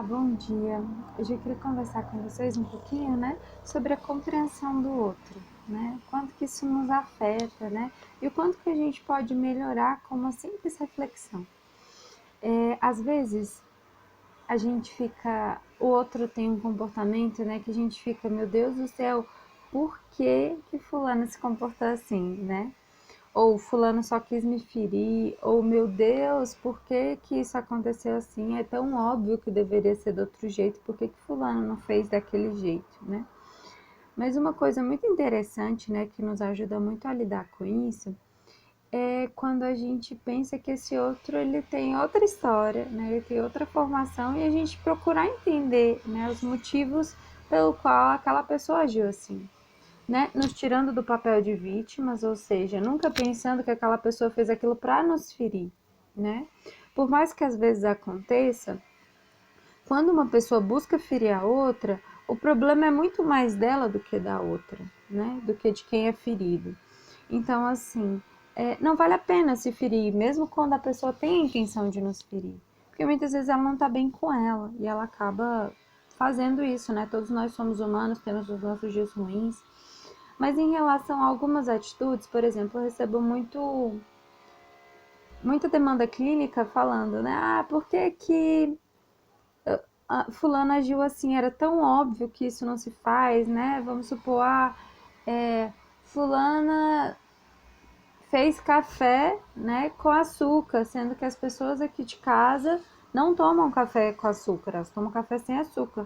Olá, bom dia. Hoje eu queria conversar com vocês um pouquinho, sobre a compreensão do outro, Quanto que isso nos afeta, E o quanto que a gente pode melhorar com uma simples reflexão. Às vezes, o outro tem um comportamento, que a gente fica, meu Deus do céu, por que que fulano se comportou assim, Ou fulano só quis me ferir, ou meu Deus, por que que isso aconteceu assim? É tão óbvio que deveria ser de outro jeito, por que que fulano não fez daquele jeito, Mas uma coisa muito interessante, que nos ajuda muito a lidar com isso, é quando a gente pensa que esse outro, ele tem outra história, Ele tem outra formação e a gente procurar entender, os motivos pelo qual aquela pessoa agiu assim. Nos tirando do papel de vítimas, ou seja, nunca pensando que aquela pessoa fez aquilo para nos ferir, Por mais que às vezes aconteça, quando uma pessoa busca ferir a outra, o problema é muito mais dela do que da outra, Do que de quem é ferido. Então, assim, não vale a pena se ferir, mesmo quando a pessoa tem a intenção de nos ferir, porque muitas vezes ela não está bem com ela e ela acaba fazendo isso, Todos nós somos humanos, temos os nossos dias ruins. Mas em relação a algumas atitudes, por exemplo, eu recebo muita demanda clínica falando, por que que a fulana agiu assim? Era tão óbvio que isso não se faz, Vamos supor, fulana fez café, com açúcar, sendo que as pessoas aqui de casa não tomam café com açúcar, elas tomam café sem açúcar.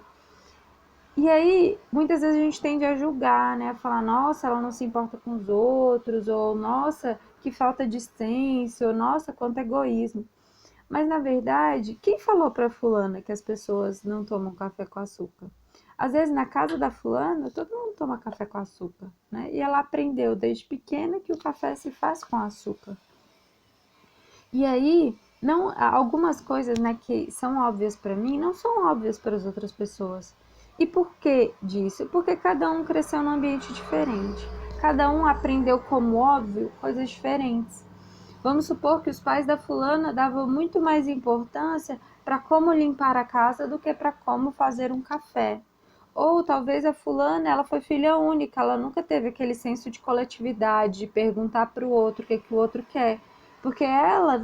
E aí, muitas vezes a gente tende a julgar, A falar, nossa, ela não se importa com os outros, ou nossa, que falta de senso, ou nossa, quanto egoísmo. Mas, na verdade, quem falou pra fulana que as pessoas não tomam café com açúcar? Às vezes, na casa da fulana, todo mundo toma café com açúcar, E ela aprendeu desde pequena que o café se faz com açúcar. E aí, não, algumas coisas, que são óbvias para mim, não são óbvias para as outras pessoas. E por que disso? Porque cada um cresceu num ambiente diferente. Cada um aprendeu como óbvio coisas diferentes. Vamos supor que os pais da fulana davam muito mais importância para como limpar a casa do que para como fazer um café. Ou talvez a fulana, ela foi filha única, ela nunca teve aquele senso de coletividade, de perguntar para o outro o que o outro quer. Porque ela,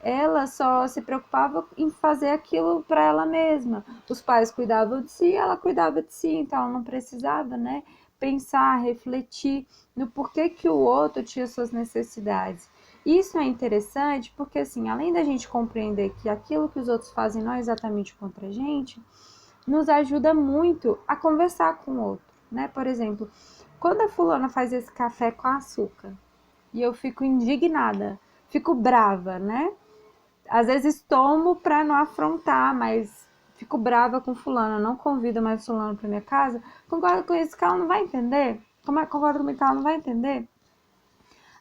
ela só se preocupava em fazer aquilo para ela mesma. Os pais cuidavam de si, ela cuidava de si, então ela não precisava, pensar, refletir no porquê que o outro tinha suas necessidades. Isso é interessante porque, assim, além da gente compreender que aquilo que os outros fazem não é exatamente contra a gente, nos ajuda muito a conversar com o outro, Por exemplo, quando a fulana faz esse café com açúcar e eu fico indignada, fico brava, Às vezes tomo para não afrontar, mas fico brava com fulana, não convido mais fulano para minha casa, concordo com isso que ela não vai entender? Concordo comigo que ela não vai entender?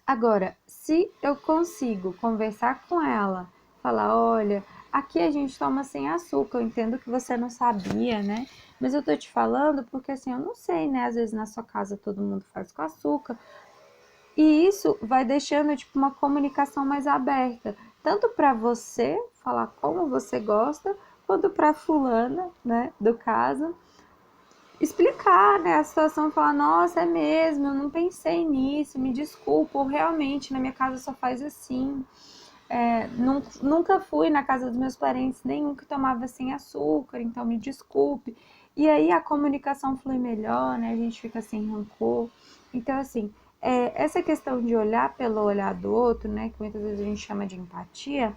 Agora, se eu consigo conversar com ela, falar, olha, aqui a gente toma sem açúcar, eu entendo que você não sabia, Mas eu tô te falando porque assim, eu não sei, Às vezes na sua casa todo mundo faz com açúcar. E isso vai deixando tipo uma comunicação mais aberta, tanto para você falar como você gosta, quanto para fulana, do caso, explicar, a situação, falar, nossa, é mesmo, eu não pensei nisso, me desculpa, ou realmente na minha casa só faz assim. Nunca fui na casa dos meus parentes nenhum que tomava sem açúcar, então me desculpe. E aí a comunicação flui melhor, A gente fica sem rancor. Então, assim, essa questão de olhar pelo olhar do outro, Que muitas vezes a gente chama de empatia,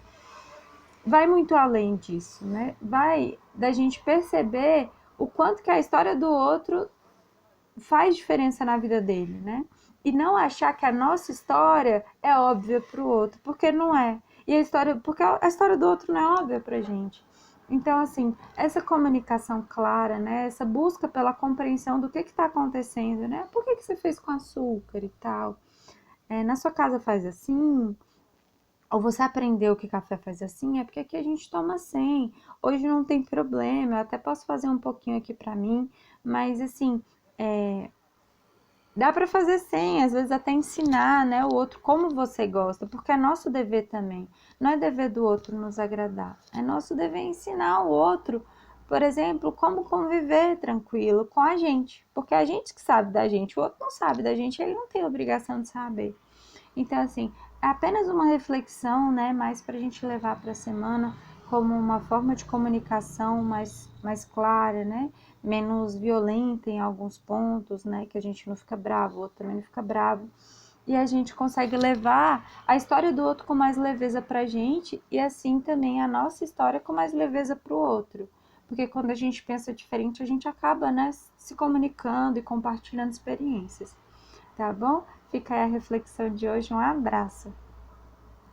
vai muito além disso, Vai da gente perceber o quanto que a história do outro faz diferença na vida dele, E não achar que a nossa história é óbvia para o outro, porque não é. Porque a história do outro não é óbvia pra gente. Então, assim, essa comunicação clara, Essa busca pela compreensão do que está acontecendo, Por que você fez com açúcar e tal? Na sua casa faz assim? Ou você aprendeu que café faz assim? É porque aqui a gente toma sem. Hoje não tem problema, eu até posso fazer um pouquinho aqui pra mim, mas assim, dá para fazer sem, às vezes até ensinar, o outro como você gosta, porque é nosso dever também. Não é dever do outro nos agradar, é nosso dever ensinar o outro Por exemplo, como conviver tranquilo com a gente, porque a gente que sabe da gente, o outro não sabe da gente, ele não tem obrigação de saber. Então, assim, é apenas uma reflexão, né, mais para a gente levar para a semana como uma forma de comunicação mais clara, né, menos violenta em alguns pontos, né, que a gente não fica bravo, o outro também não fica bravo. E a gente consegue levar a história do outro com mais leveza para a gente e assim também a nossa história com mais leveza para o outro. Porque quando a gente pensa diferente, a gente acaba, né, se comunicando e compartilhando experiências. Tá bom? Fica aí a reflexão de hoje. Um abraço.